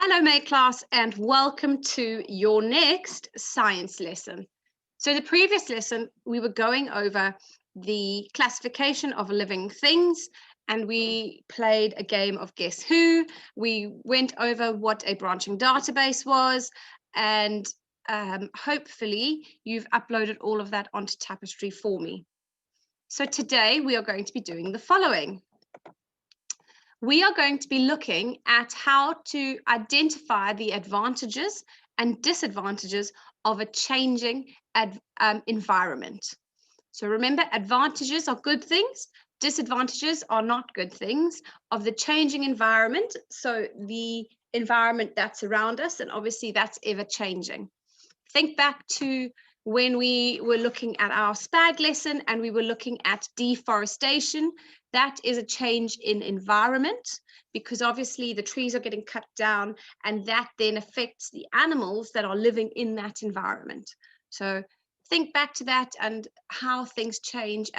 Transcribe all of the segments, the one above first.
Hello, May class, and welcome to your next science lesson. So the previous lesson, we were going over the classification of living things, and we played a game of Guess Who. We went over what a branching database was, and hopefully you've uploaded all of that onto Tapestry for me. So today we are going to be doing the following. We are going to be looking at how to identify the advantages and disadvantages of a changing environment. So remember, advantages are good things, disadvantages are not good things of the changing environment. So the environment that's around us, and obviously that's ever changing. Think back to when we were looking at our SPAG lesson and we were looking at deforestation. That is a change in environment because obviously the trees are getting cut down, and that then affects the animals that are living in that environment. So think back to that and how things change.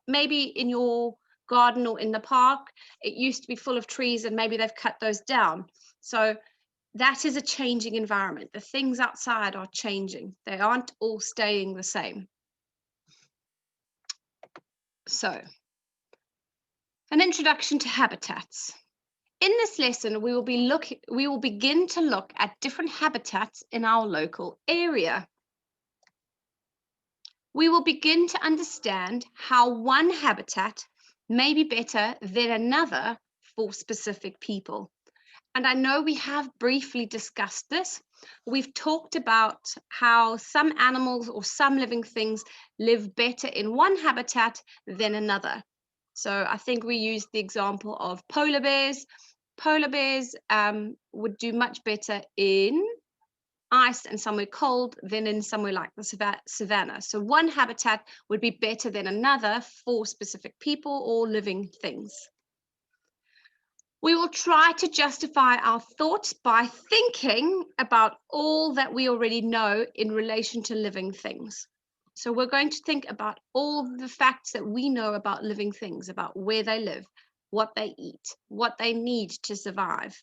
Maybe in your garden or in the park, it used to be full of trees and maybe they've cut those down. So that is a changing environment. The things outside are changing. They aren't all staying the same. So, an introduction to habitats. In this lesson, we will begin to look at different habitats in our local area. We will begin to understand how one habitat may be better than another for specific people. And I know we have briefly discussed this. We've talked about how some animals or some living things live better in one habitat than another. So I think we used the example of polar bears. Polar bears would do much better in ice and somewhere cold than in somewhere like the savannah. So one habitat would be better than another for specific people or living things. We will try to justify our thoughts by thinking about all that we already know in relation to living things. So we're going to think about all the facts that we know about living things, about where they live, what they eat, what they need to survive.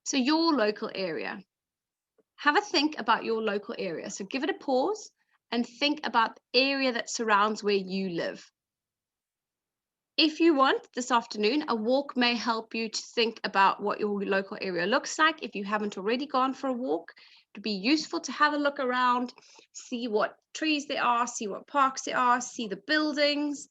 So your local area. Have a think about your local area. So give it a pause and think about the area that surrounds where you live. If you want, this afternoon, a walk may help you to think about what your local area looks like. If you haven't already gone for a walk, it would be useful to have a look around, see what trees there are, see what parks there are, see the buildings.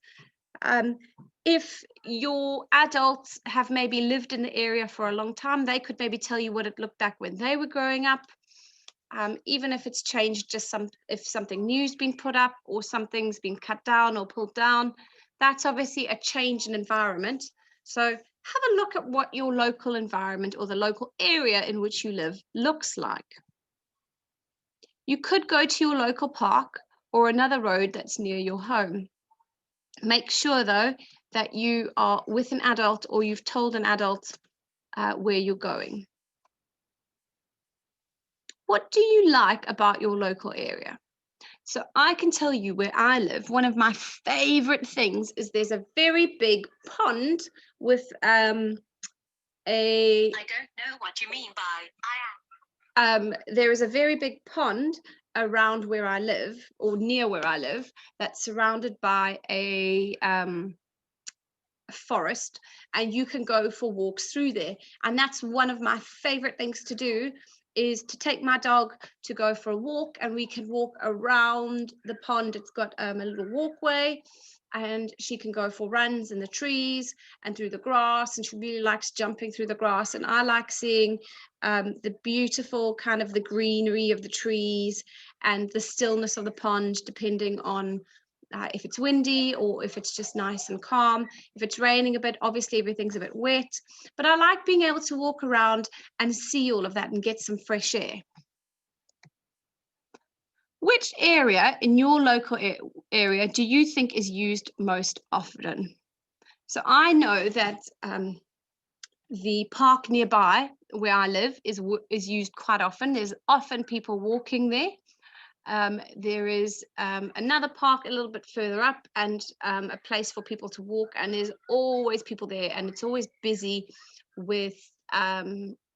If your adults have maybe lived in the area for a long time, they could maybe tell you what it looked like when they were growing up. Even if it's changed, if something new's been put up or something's been cut down or pulled down, that's obviously a change in environment. So have a look at what your local environment or the local area in which you live looks like. You could go to your local park or another road that's near your home. Make sure, though, that you are with an adult or you've told an adult where you're going. What do you like about your local area? So I can tell you where I live, one of my favorite things is there's a very big pond with I don't know what you mean by there is a very big pond around where I live or near where I live that's surrounded by a forest, and you can go for walks through there. And that's one of my favorite things to do, is to take my dog to go for a walk, and we can walk around the pond. It's got a little walkway, and she can go for runs in the trees and through the grass, and she really likes jumping through the grass. And I like seeing the beautiful kind of the greenery of the trees and the stillness of the pond, depending on if it's windy or if it's just nice and calm. If it's raining a bit, obviously everything's a bit wet, but I like being able to walk around and see all of that and get some fresh air. Which area in your local area do you think is used most often? So I know that the park nearby where I live is used quite often. There's often people walking there. There is another park a little bit further up, and a place for people to walk, and there's always people there, and it's always busy with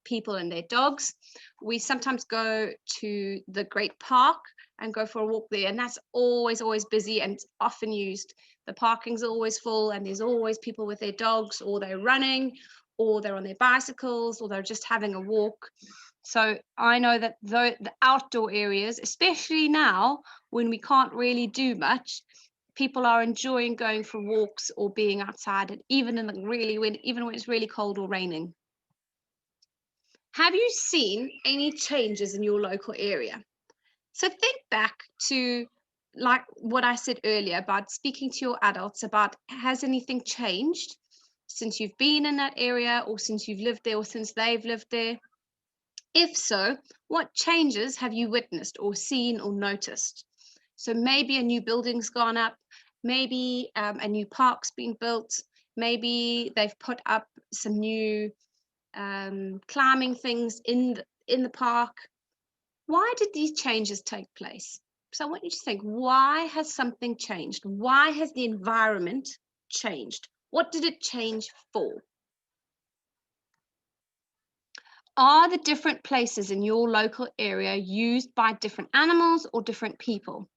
people and their dogs. We sometimes go to the Great Park and go for a walk there, and that's always busy, and it's often used. The parking's always full, and there's always people with their dogs, or they're running, or they're on their bicycles, or they're just having a walk. So I know that the outdoor areas, especially now when we can't really do much, people are enjoying going for walks or being outside, and even even when it's really cold or raining. Have you seen any changes in your local area? So think back to, like what I said earlier about speaking to your adults about, has anything changed since you've been in that area, or since you've lived there, or since they've lived there? If so, what changes have you witnessed or seen or noticed? So maybe a new building's gone up, maybe a new park's been built, maybe they've put up some new climbing things in the park. Why did these changes take place? So I want you to think, why has something changed? Why has the environment changed? What did it change for? Are the different places in your local area used by different animals or different people?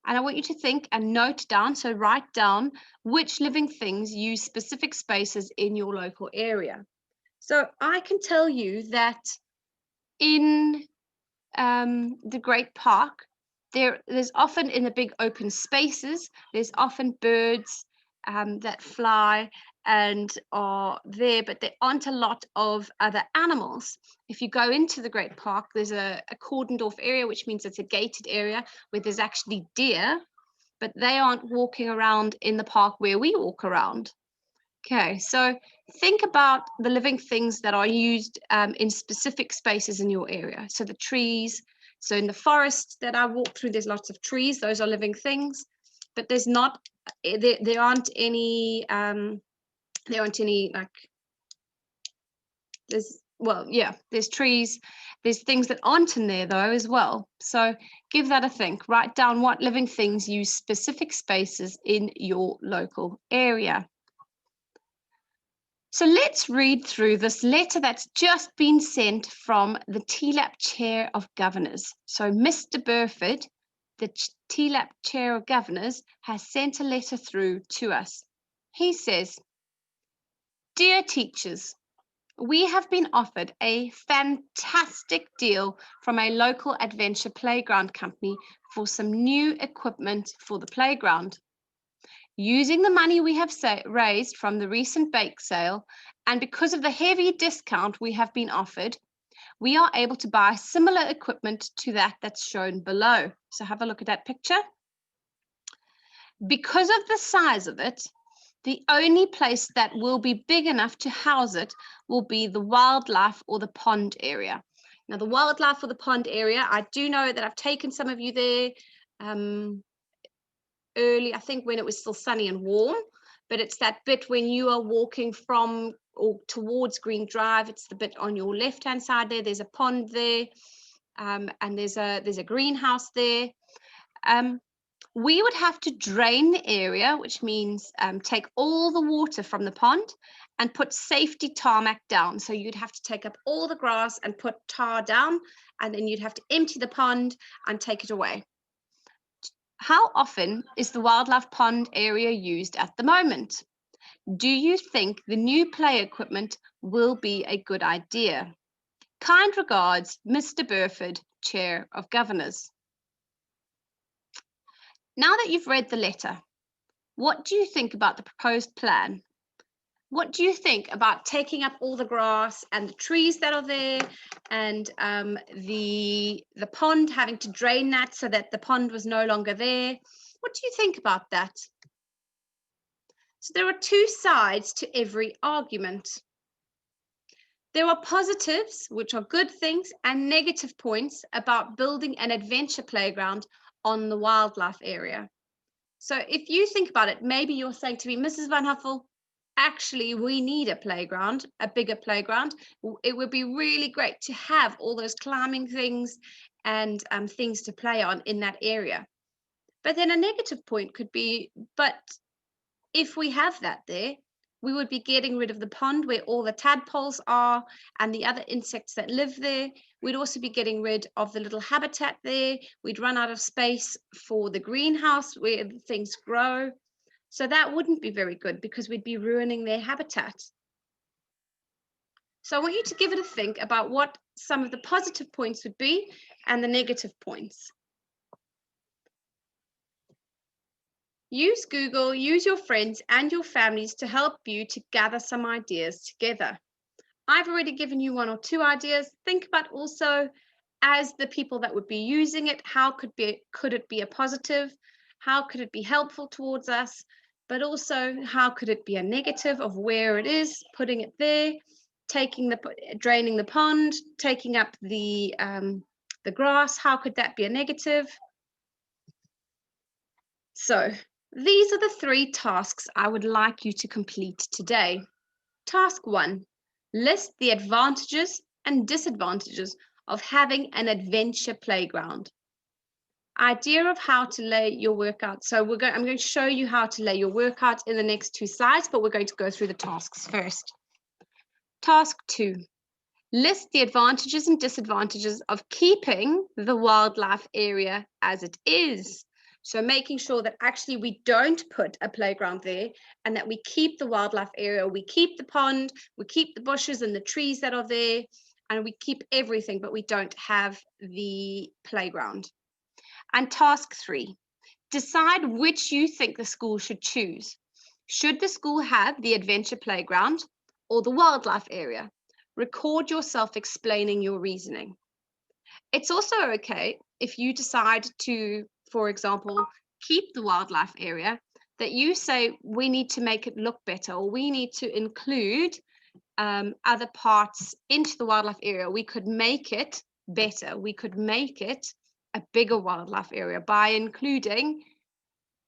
And I want you to think and note down, so write down which living things use specific spaces in your local area. So I can tell you that in the Great Park, there's often, in the big open spaces, there's often birds that fly and are there, but there aren't a lot of other animals. If you go into the Great Park, there's a cordoned off area, which means it's a gated area where there's actually deer, but they aren't walking around in the park where we walk around. Okay, so think about the living things that are used in specific spaces in your area. So the trees, so in the forest that I walk through, there's lots of trees, those are living things, but there's not, there aren't any, like, there's trees, there's things that aren't in there though as well. So give that a think, write down what living things use specific spaces in your local area. So let's read through this letter that's just been sent from the TLAP Chair of Governors. So Mr. Burford, the TLAP Chair of Governors, has sent a letter through to us. He says, "Dear teachers, we have been offered a fantastic deal from a local adventure playground company for some new equipment for the playground. Using the money we have raised from the recent bake sale, and because of the heavy discount we have been offered, we are able to buy similar equipment to that's shown below." So have a look at that picture. Because of the size of it, the only place that will be big enough to house it will be the wildlife or the pond area. Now, the wildlife or the pond area, I do know that I've taken some of you there early, I think when it was still sunny and warm, but it's that bit when you are walking from or towards Green Drive. It's the bit on your left hand side there. There's a pond there, and there's a greenhouse there. We would have to drain the area, which means take all the water from the pond and put safety tarmac down. So you'd have to take up all the grass and put tar down, and then you'd have to empty the pond and take it away. How often is the wildlife pond area used at the moment? Do you think the new play equipment will be a good idea? Kind regards, Mr. Burford, Chair of Governors. Now that you've read the letter, what do you think about the proposed plan? What do you think about taking up all the grass and the trees that are there, and the pond, having to drain that so that the pond was no longer there? What do you think about that? So there are two sides to every argument. There are positives, which are good things, and negative points about building an adventure playground on the wildlife area. So if you think about it, maybe you're saying to me, Mrs. Van Huffel, actually we need a playground, a bigger playground. It would be really great to have all those climbing things and things to play on in that area. But then a negative point could be, but if we have that there, we would be getting rid of the pond where all the tadpoles are and the other insects that live there. We'd also be getting rid of the little habitat there. We'd run out of space for the greenhouse where things grow. So that wouldn't be very good because we'd be ruining their habitat. So I want you to give it a think about what some of the positive points would be and the negative points. Use Google, use your friends and your families to help you to gather some ideas together. I've already given you 1 or 2 ideas. Think about also, as the people that would be using it, how could it be a positive? How could it be helpful towards us? But also, how could it be a negative of where it is, putting it there, draining the pond, taking up the grass? How could that be a negative? So these are the 3 tasks I would like you to complete today. Task 1, list the advantages and disadvantages of having an adventure playground. Idea of how to lay your workout. So I'm going to show you how to lay your workout in the next 2 slides, but we're going to go through the tasks first. Task 2, list the advantages and disadvantages of keeping the wildlife area as it is. So making sure that actually we don't put a playground there and that we keep the wildlife area, we keep the pond, we keep the bushes and the trees that are there, and we keep everything, but we don't have the playground. And task 3, decide which you think the school should choose. Should the school have the adventure playground or the wildlife area? Record yourself explaining your reasoning. It's also okay if you decide to, for example, keep the wildlife area, that you say we need to make it look better, or we need to include other parts into the wildlife area. We could make it better. We could make it a bigger wildlife area by including,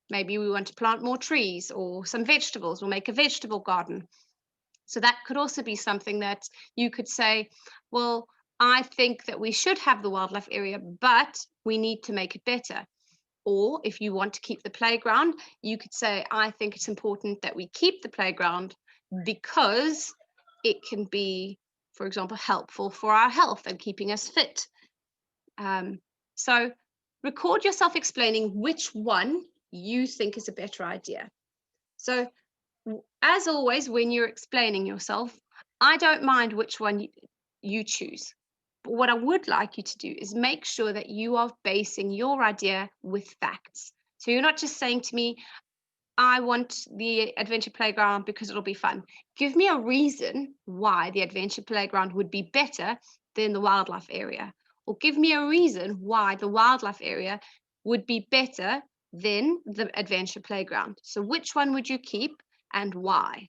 maybe we want to plant more trees or some vegetables, or make a vegetable garden. So that could also be something that you could say, well, I think that we should have the wildlife area, but we need to make it better. Or if you want to keep the playground, you could say, I think it's important that we keep the playground because it can be, for example, helpful for our health and keeping us fit. So record yourself explaining which one you think is a better idea. So as always, when you're explaining yourself, I don't mind which one you choose. But what I would like you to do is make sure that you are basing your idea with facts. So you're not just saying to me, I want the adventure playground because it'll be fun. Give me a reason why the adventure playground would be better than the wildlife area. Or give me a reason why the wildlife area would be better than the adventure playground. So which one would you keep and why?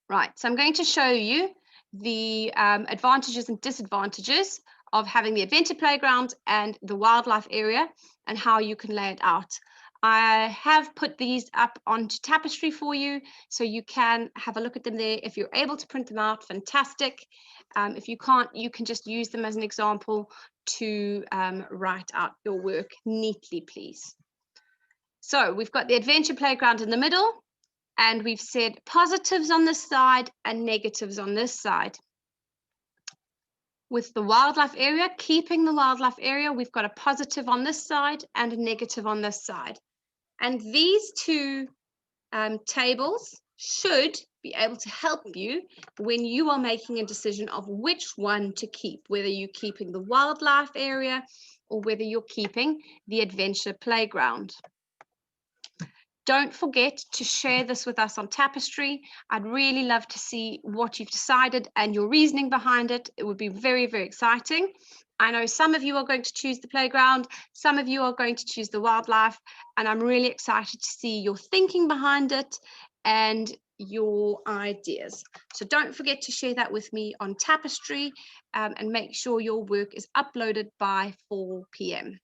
Right, so I'm going to show you the advantages and disadvantages of having the adventure playground and the wildlife area and how you can lay it out. I have put these up onto Tapestry for you, so you can have a look at them there. If you're able to print them out, fantastic. If you can't, you can just use them as an example to write out your work neatly, please. So we've got the adventure playground in the middle, and we've said positives on this side and negatives on this side. With the wildlife area, keeping the wildlife area, we've got a positive on this side and a negative on this side. And these 2 tables should be able to help you when you are making a decision of which one to keep, whether you're keeping the wildlife area or whether you're keeping the adventure playground. Don't forget to share this with us on Tapestry. I'd really love to see what you've decided and your reasoning behind it. It would be very, very exciting. I know some of you are going to choose the playground, some of you are going to choose the wildlife, and I'm really excited to see your thinking behind it and your ideas. So don't forget to share that with me on Tapestry and make sure your work is uploaded by 4 p.m.